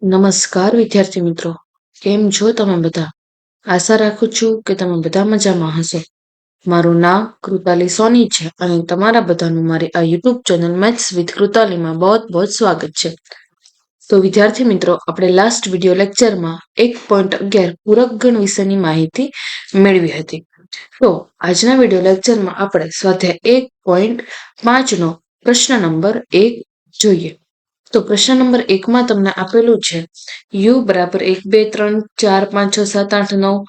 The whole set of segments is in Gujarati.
નમસ્કાર વિદ્યાર્થી મિત્રો, કેમ છો તમે બધા? આશા રાખું છું કે તમે બધા મજામાં હશો. મારું નામ કૃતાલી સોની છે અને તમારા બધાનું મારી આ યુટ્યુબ ચેનલ મેથ્સ વિથ કૃતાલીમાં બહુ સ્વાગત છે. તો વિદ્યાર્થી મિત્રો, આપણે લાસ્ટ વિડિયો લેક્ચરમાં 1.11 પૂરક ગણ વિશેની માહિતી મેળવી હતી. તો આજના વિડિયો લેક્ચરમાં આપણે સ્વાધ્યાય 1.5 નો પ્રશ્ન નંબર 1 જોઈએ. તો પ્રશ્ન નંબર 1માં તમને આપેલું છે u બરાબર 1 2 3 4 5 6 7 8 9,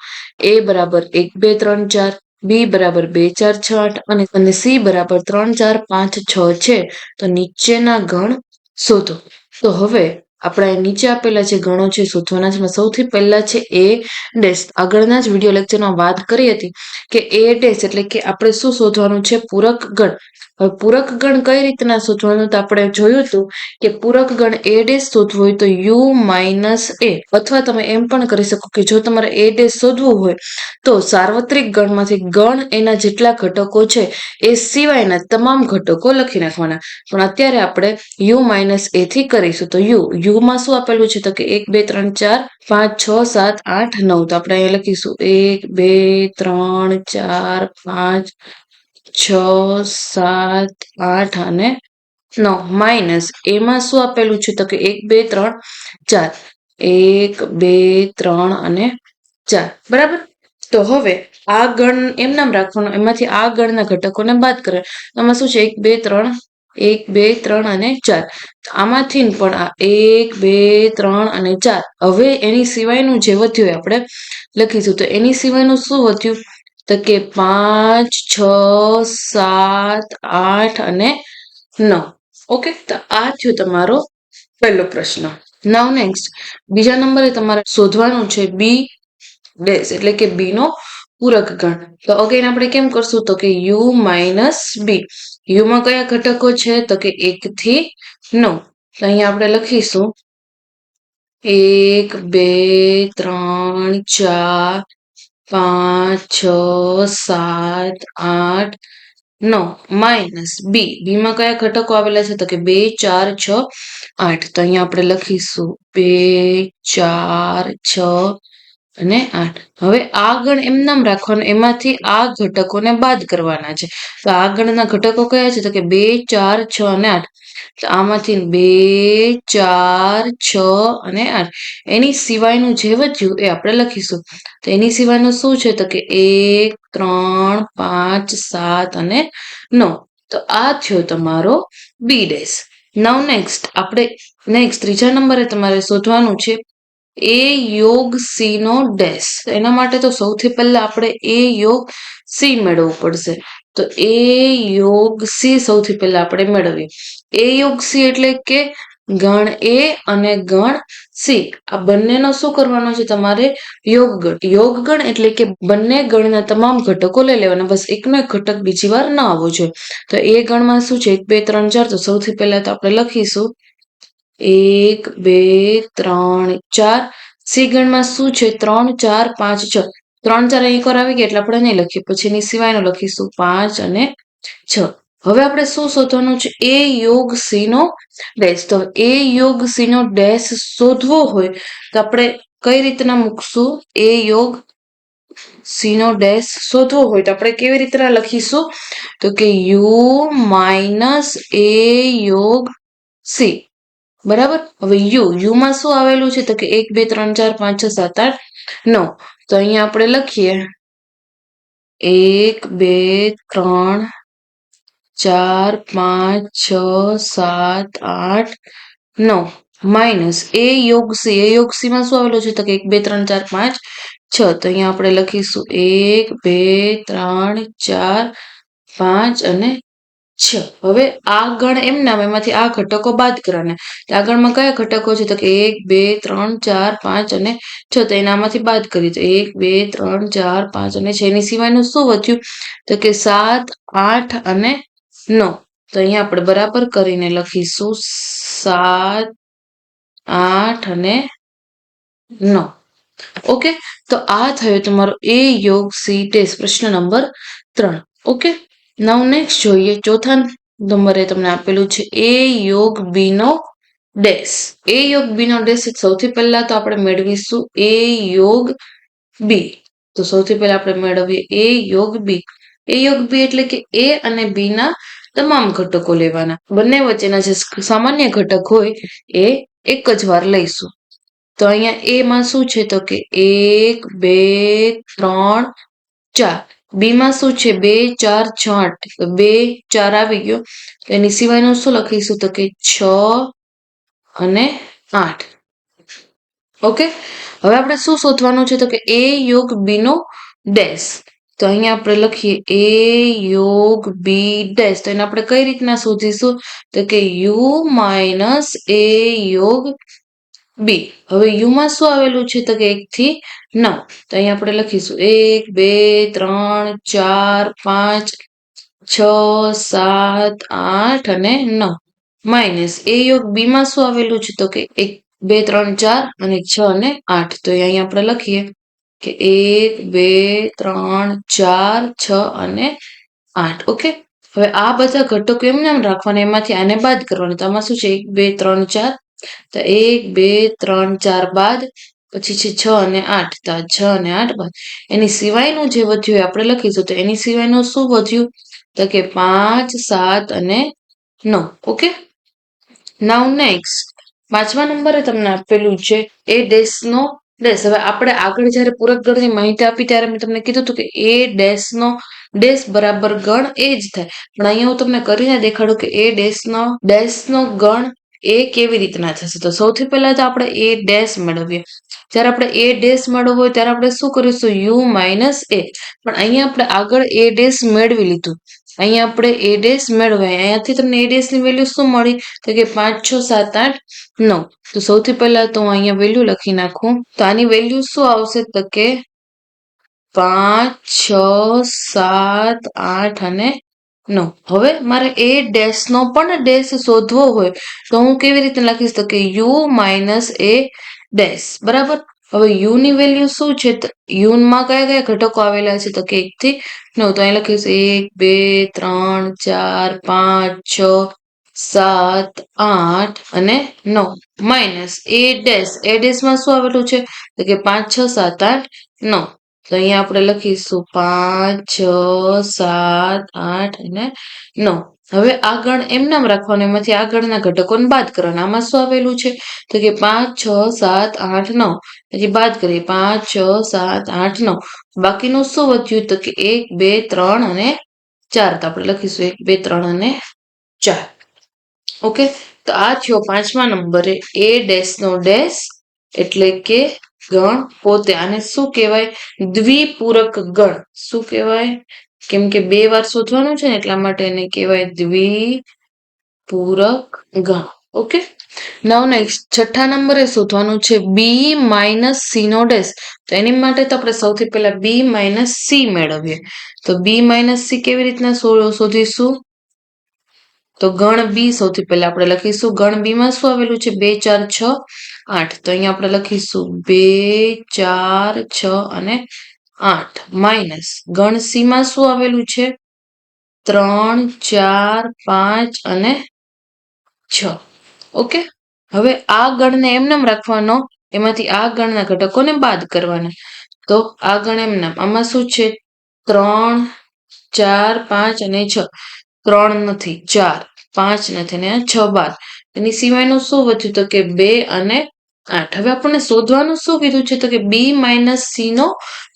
a બરાબર 1 2 3 4, b બરાબર 2 4 6 8 અને c બરાબર 3 4 5 6 છે. તો નીચેના ગણ શોધો. તો હવે આપણે નીચે આપેલા જે ગણો છે શોધવાના છે. સૌથી પહેલા છે a ડેશ. આગળના જ વિડિયો લેક્ચરમાં વાત કરી હતી કે a ડેશ એટલે કે આપણે શું શોધવાનું છે? પૂરક ગણ. હવે પૂરક ગણ કઈ રીતના શોધવાનું? તો આપણે જોયું હતું કે પૂરક ગણ a ડેશ શોધવું હોય તો u માઇનસ a, અથવા તમે એમ પણ કરી શકો કે જો તમારે a ડેશ શોધવું હોય તો સાર્વત્રિક ગણમાંથી ગણ એના જેટલા ઘટકો છે એ સિવાયના તમામ ઘટકો લખી નાખવાના. પણ અત્યારે આપણે u માઇનસ a થી કરીશું. તો u માં શું આપેલું છે? તો કે 1 2 3 4 5 6 7 8 9. તો આપણે અહીંયા લખીશું 1 2 3 4 5 6 7 8 અને 9 માઇનસ એમાં શું આપેલું છે? તો કે 1 2 3 4, 1 2 3 અને 4. બરાબર. તો હવે આ ગણ એમ નામ રાખવાનો, એમાંથી આ ગણના ઘટકોને બાદ કરે. આમાં શું છે? 1 2 3, 1 2 3 અને 4. આમાંથી પણ આ 1 2 3 અને 4. હવે એની સિવાયનું જે વધ્યું એ આપણે લખીશું. તો એની સિવાયનું શું વધ્યું? તો કે 5 6 7 8 અને 9. ઓકે, તો આ થયો તમારો પહેલો પ્રશ્ન. નાઉ નેક્સ્ટ, બીજા નંબરે તમારે શોધવાનું છે બી ડેશ એટલે કે બી નો પૂરક ગણ. તો અગેન આપણે કેમ કરશું? તો કે u માઇનસ બી. u માં કયા ઘટકો છે? તો કે 1 થી 9. તો અહીંયા આપણે લખીશું 1 2 3 4 5 6 7 8 9 માઇનસ બી. બી માં કયા ઘટકો આવેલા છે? તો કે 2 4 6 8. તો અહીંયા આપણે લખીશું 2 4 6 અને 8. હવે આ ગણ એમ નામ રાખવાનો, એમાંથી આ ઘટકોને બાદ કરવાના છે. તો આ ગણના ઘટકો કયા છે? તો કે 2 4 6 અને 8. તો આમાંથી 2 4 6 અને 8. એની સિવાયનું જે વધ્યું એ આપણે લખીશું. તો એની સિવાયનું શું છે? તો કે 1 3 5 7 અને 9. તો આ થયો તમારો બી ડેશ. નાઉ નેક્સ્ટ આપણે ત્રીજા નંબરે તમારે શોધવાનું છે a યોગ c નો ડેશ. એના માટે તો સૌથી પહેલા આપણે a યોગ c મેળવવું પડશે. તો a યોગ c સૌથી પહેલા આપણે મેળવીએ. a યોગ c એટલે કે ગણ a અને ગણ c, આ બંનેનો શું કરવાનો છે? તમારે યોગગણ. યોગગણ એટલે કે બંને ગણના તમામ ઘટકો લઈ લેવાના. બસ એકનો એક ઘટક બીજી વાર ન આવવો જોઈએ. તો એ ગણમાં શું છે? 1 2 3 4. તો સૌથી પહેલા તો આપણે લખીશું 1 2 3 4. સી ગણમાં શું છે? 3 4 5 6. 3 4 અહીં પર આવી ગયા એટલે આપણે નહીં લખીએ. પછી એની સિવાયનું લખીશું 5 અને 6. હવે આપણે શું શોધવાનું છે? એ યોગ સી નો ડેશ. તો એ યોગ સી નો ડેશ શોધવો હોય તો આપણે કઈ રીતના મૂકશું? એ યોગ સી નો ડેશ શોધવો હોય તો આપણે કેવી રીતના લખીશું? તો કે યુ માઇનસ એ યોગ સી. બરાબર. હવે યુ માં શું આવેલું છે? તો કે 1 2 3 4 5 6 7 8 9. તો અહીંયા આપણે લખીએ 1 2 3 4 5 6 7 8 9 માઇનસ એ યોગ સી. એ યોગ સી માં શું આવેલું છે? તો કે 1 2 3 4 5 6. તો અહીંયા આપણે લખીશું 1 2 3 4 5 અને 6. હવે આ ગણ એમ નામ, એમાંથી આ ઘટકો બાદ કરવાના. આ ગણમાં કયા ઘટકો છે? તો કે 1 2 3 4 5 અને 6. તો એનામાંથી બાદ કરીએ તો 1 2 3 4 5 અને 6. એની સિવાયનું શું વધ્યું? તો કે 7 8 અને 9. તો અહીંયા આપણે બરાબર કરીને લખીશું 7 8 અને 9. ઓકે, તો આ થયો તમારો એ યોગ સી ડેશ પ્રશ્ન નંબર 3. ઓકે, નાઉ નેક્સ્ટ જોઈએ. ચોથા નંબરે તમને આપેલું છે એ યોગ બી નો ડેશ એ યોગ બી નો ડેશ સૌથી પહેલા તો આપણે મેળવીશું એ યોગ બી. તો સૌથી પહેલા આપણે મેળવીએ એ યોગ બી. એ યોગ બી એટલે કે એ અને બી ના તમામ ઘટકો લેવાના. બંને વચ્ચેના જે સામાન્ય ઘટક હોય એ એક જ વાર લઈશું. તો અહીંયા એ માં શું છે તો કે 1 2 3 4. બી માં શું છે 2 4 6 8. તો 2 4 આવી ગયો. એની સિવાયનું શું લખીશું તો કે 6 અને 8. ઓકે, હવે આપણે શું શોધવાનું છે તો કે એ યોગ બી નો ડેશ. તો અહીંયા આપણે લખીએ એ યોગ બી ડેશ. તો એને આપણે કઈ રીતના શોધીશું તો કે યુ માઇનસ એ યોગ બી. હવે યુ માં શું આવેલું છે તો કે 1 થી 9. તો અહીંયા આપણે લખીશું 1 2 3 4 5 6 7 8 અને 9 માઇનસ એ યોગ બી માં શું આવેલું છે તો કે 1 2 3 4 અને 6 અને 8. તો અહીંયા આપણે લખીએ કે 1 2 3 4 6 અને 8. ઓકે, હવે આ બધા ઘટકો એમને એમ રાખવાના, એમાંથી આને બાદ કરવાના. તો આમાં શું છે 1 2 3 4. તો 1 2 3 4 બાદ પછી છે 6 અને 8. તો 6 અને 8 બાદ એની સિવાયનું જે વધ્યું એ આપણે લખીશું. તો એની સિવાયનું શું વધ્યું તો કે 5 7 અને 9. ઓકે, નાઉ નેક્સ્ટ પાંચમા નંબરે તમને આપેલું છે એ ડેશ નો ડેશ. હવે આપણે આગળ જ્યારે પૂરક ગણની માહિતી આપી ત્યારે મેં તમને કીધું હતું કે એ ડેશ નો ડેશ બરાબર ગણ એ જ થાય. પણ અહીંયા હું તમને કરીને દેખાડું કે એ ડેશ નો ગણ એ કેવી રીતના થશે. તો સૌથી પહેલા તો આપણે એ ડેશ મેળવીએ. જ્યારે આપણે એ ડેશ મેળવવો હોય ત્યારે આપણે શું કરીશું યુ માઇનસ એ. પણ અહીંયા આપણે આગળ એ ડેશ મેળવી લીધું. અહીંયા આપણે એ ડેશ મેળવાય. અહીંયાથી તમને એ ડેશ ની વેલ્યુ શું મળી તો કે 5 6 7 8 9. તો સૌથી પહેલા તો હું અહીંયા વેલ્યુ લખી નાખું. તો આની વેલ્યુ શું આવશે તો કે 5 6 7 8 અને 9. હવે મારે એ ડેશ નો પણ ડેશ શોધવો હોય તો હું કેવી રીતે લખીશ તો કે યુ માઇનસ એ ડેશ. બરાબર, હવે યુ ની વેલ્યુ શું છે યુ માં કયા કયા ઘટકો આવેલા છે તો કે 1 થી 9. તો અહીં લખીશ 1 2 3 4 5 6 7 8 અને 9 માઇનસ એ ડેશ. એ ડેશ માં શું આવેલું છે તો કે 5 6 7 8 9. તો અહીંયા આપણે લખીશું 5 6 7 8 અને 9. હવે આ ગણ એમનામ રાખવાનું, એમાંથી આ ગણના ઘટકોને બાદ કરવાના. આમાં શું આવેલું છે તો કે 5 6 7 8 9. પછી બાદ કરીએ 5 6 7 8 9. બાકીનું શું વધ્યું તો કે 1 2 3 અને 4. તો આપણે લખીશું 1 2 3 અને 4. ઓકે, તો આ થયો પાંચમા નંબરે એ ડેશ નો ડેશ એટલે કે ગણ પોતે. આને શું કહેવાય દ્વિપૂરક ગણ. શું કહેવાય કેમ કે બે વાર શોધવાનું છે ને એટલા માટે એને કહેવાય દ્વિપૂરક ગણ. ઓકે, નાઉ નેક્સ્ટ છઠ્ઠા નંબરે શોધવાનું છે બી માઇનસ સી નો ડેશ. તો એની માટે તો આપણે સૌથી પહેલા બી માઇનસ સી મેળવીએ. તો બી માઇનસ સી કેવી રીતના શોધીશું તો ગણ બી સૌથી પહેલા આપણે લખીશું. ગણ બી માં શું આવેલું છે 2 4 6 8. તો અહીંયા આપણે લખીશું 2 4 6 અને 8 માઇનસ ગણ સી માં શું આવેલું છે 3 4 5 અને 6. ઓકે, હવે આ ગણને એમનેમ રાખવાનો, એમાંથી આ ગણના ઘટકોને બાદ કરવાના. તો આ ગણ એમનામ. આમાં શું છે 3 4 5 અને 6. 3 નથી 4 5 નથી ને 6 બાદ. એની સિવાયનું શું વધ્યું તો કે 2 અને 8. હવે આપણને શોધવાનું શું કીધું છે તો કે બી માઇનસ સી નો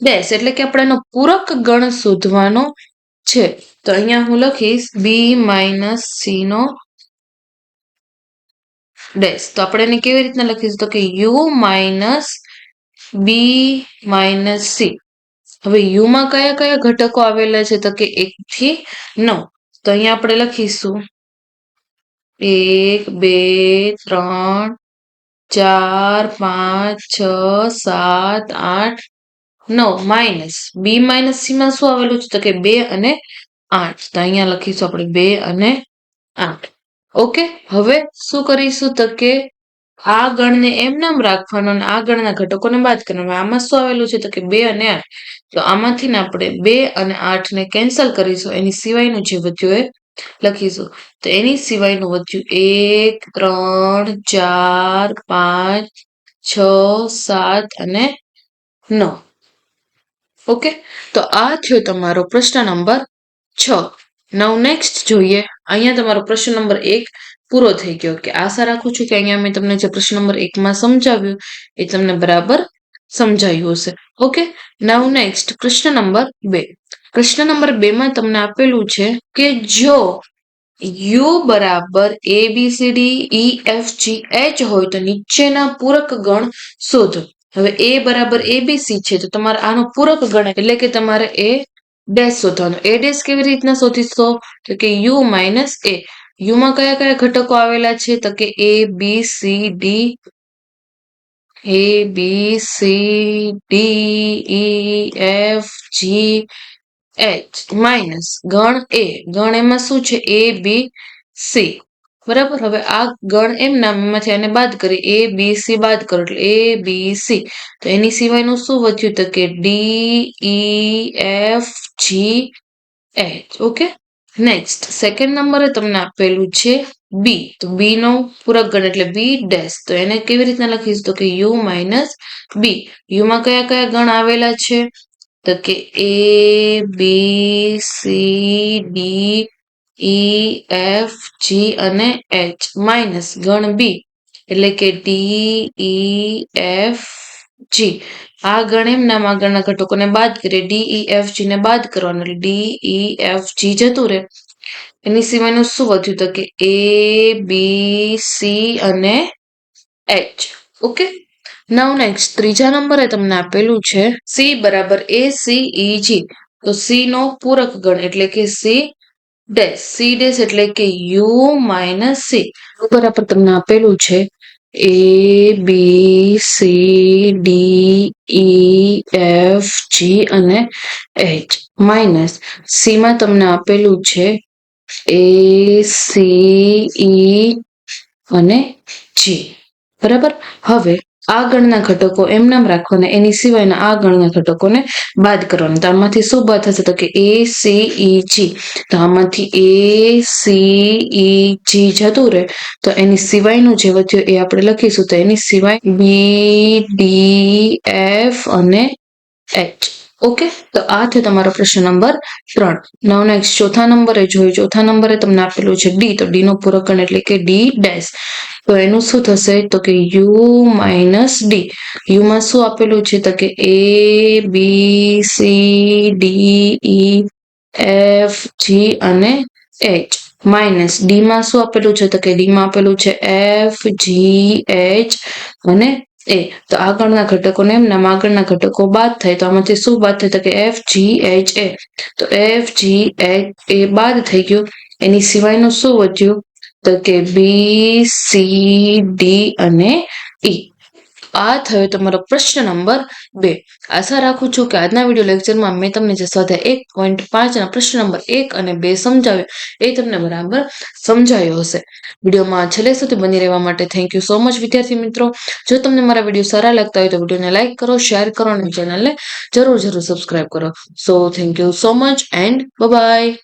ડેશ એટલે કે આપણે એનો પૂરક ગણ શોધવાનો છે. તો અહીંયા હું લખીશ બી માઇનસ સી નો ડેશ. તો આપણે એને કેવી રીતના લખીશું તો કે U minus B minus C. હવે યુ માં કયા કયા ઘટકો આવેલા છે તો કે 1 થી 9. તો અહીંયા આપણે લખીશું 1 2 3 4 5 6 7 8 9 માઇનસ બી માઇનસ સી માં શું આવેલું છે તો કે 2 અને 8. તો અહીંયા લખીશું આપણે 2 અને 8. ઓકે, હવે શું કરીશું તો કે આ ગણને એમનામ રાખવાનો અને આ ગણના ઘટકોને બાદ કરવાના. આમાં શું આવેલું છે તો કે 2 અને 8. તો આમાંથી ને આપણે 2 અને 8 ને કેન્સલ કરીશું. એની સિવાયનું જે વધ્યું એ લખીશું. તો એની સિવાયનું વધ્યું 1, 3, 4, 5, 6, 7 અને 9. ઓકે, તો આ થયો તમારો પ્રશ્ન નંબર 6. નાઉ નેક્સ્ટ જોઈએ. અહીંયા તમારો પ્રશ્ન નંબર 1 પૂરો થઈ ગયો. કે આશા રાખું છું કે અહીંયા મેં તમને જે પ્રશ્ન નંબર 1 માં સમજાવ્યું એ તમને બરાબર સમજાયું હશે. ઓકે, નાઉ નેક્સ્ટ પ્રશ્ન નંબર 2. પ્રશ્ન નંબર 2 માં તમને આપેલું છે કે જો યુ બરાબર ABCD EFG H હોય તો નીચેના પૂરક ગણ શોધો. હવે A બરાબર ABC છે તો તમારે આનો પૂરક ગણ એટલે કે તમારે A ડેશ શોધવાનો. A ડેશ કેવી રીતના શોધીશો? તો કે U માઇનસ A. યુમાં કયા કયા ઘટકો આવેલા છે? તો કે A B C D E F G H minus ગણ A. ગણ એમાં શું છે? A B C. બરાબર. હવે આ ગણ એમ નામ એમાંથી આને બાદ કરી A B C બાદ કરો એટલે A B C. તો એની સિવાયનું શું વધ્યું? તો કે D E F G H. Okay, next second નંબરે તમને આપેલું છે B. તો B નો પૂરક ગણ એટલે B ડેશ. તો એને કેવી રીતના લખીશું? તો કે U માઇનસ B. યુમાં કયા કયા ગણ આવેલા છે? તો કે A B C D E F G અને H માઇનસ ગણ B એટલે કે D E F G. આ ગણ એમ નામ આગળના ઘટકોને બાદ કરીએ D E F G ને બાદ કરવાનું એટલે D E F G જતું રહે. એની સિવાયનું શું વધ્યું? તો કે A B C અને H. ઓકે, નાઉ નેક્સ્ટ ત્રીજા નંબરે તમને આપેલું છે C બરાબર ACEG. તો C નો પૂરક ગણ એટલે કે C ડેશ. C ડેશ એટલે કે U માઇનસ C બરાબર તમને આપેલું છે A B C D E F G અને H માઇનસ C માં તમને આપેલું છે A C E અને G. બરાબર. હવે આ ગણના ઘટકો એમ નામ રાખવાના, એની સિવાયના આ ગણના ઘટકોને બાદ કરવાના. તો આમાંથી શું બાદ થશે? તો કે ACEG. તો આમાંથી ACEG જતું રહે તો એની સિવાયનું જે વધ્યું એ આપણે લખીશું. તો એની સિવાય B D F અને H. ઓકે, તો આ થયો તમારો પ્રશ્ન નંબર 3. નાઉ નેક્સ્ટ ચોથા નંબરે જોઈએ. ચોથા નંબરે તમને આપેલું છે D. તો D નો પૂરક ગણ એટલે કે D ડેશ. તો એનું શું થશે? તો કે U માઇનસ D. યુમાં શું આપેલું છે? તો કે A B C D E F G અને H માઇનસ D માં શું આપેલું છે? તો કે D માં આપેલું છે F G H અને A. તો આગળના ઘટકોને એમ નામ આગળના ઘટકો બાદ થાય તો આમાંથી શું બાદ થાય? તો કે F G H A. તો F G H A બાદ થઈ ગયું. એની સિવાયનું શું વધ્યું? તો કે B C D અને E. આ થયો તમારો પ્રશ્ન નંબર 2. આશા રાખું છું કે આજના વિડીયો લેક્ચરમાં મેં તમને જે સ્વાધ્યાય 1.5 ના પ્રશ્ન નંબર 1 અને 2 સમજાવ્યો એ તમને બરાબર સમજાયો હશે. વિડીયોમાં છેલ્લે સુધી બની રહેવા માટે થેન્ક યુ સો મચ વિદ્યાર્થી મિત્રો. જો તમને મારા વિડીયો સારા લાગતા હોય તો વિડીયોને લાઇક કરો, શેર કરો અને ચેનલને જરૂર સબસ્ક્રાઇબ કરો. So thank you so much and by.